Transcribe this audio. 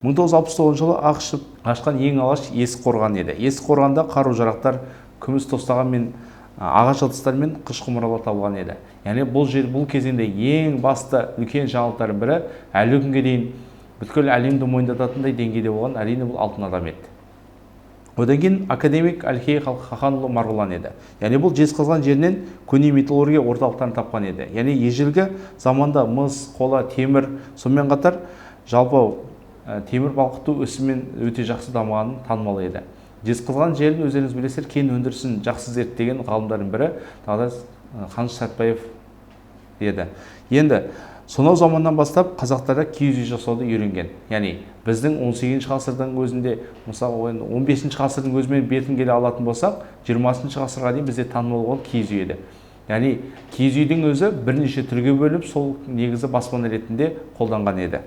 1969 жылы ақш ашқан ең алғаш есік қорған еді. Есік қорғанда қару-жарақтар, күміс тостаған мен ағаш ыдыстар мен қыш құмыралар табылған еді. Яғни бұл кезеңде ең басты үлкен жаңалықтардың бірі әлі күнге дейін бүткіл әлемді мойындататындай деңгейде болған, әрине бұл алтын адам еді. Одан кейін академик Әлкей Хақанұлы Марғұлан еді. Яғни бұл жезқазған жерінен көне металлургия орталықтарын тапқан еді. Яғни ежелгі заманда мыс, қола, темір, сонымен қатар жалпы темір балқыту ісімен өте жақсы дамығанын танымал еді. Жезқазған жерін өздеріңіз білесіздер, кен өндірісін жақсы зерттеген ғалымдардың бірі Қаныш Сәтбаев еді. Енді сонау заманнан бастап қазақтар киіз үй жасауды үйренген. Яғни біздің 18 ғасырдың өзінде, мысалы 15 ғасырдың өзімен бетін келе алатын болсақ, 20 ғасырға дейін бізде танымал болған киіз үй еді. Яғни киіз үйдің өзі бірнеше түрге бөліп, сол негізі баспана ретінде қолданған еді.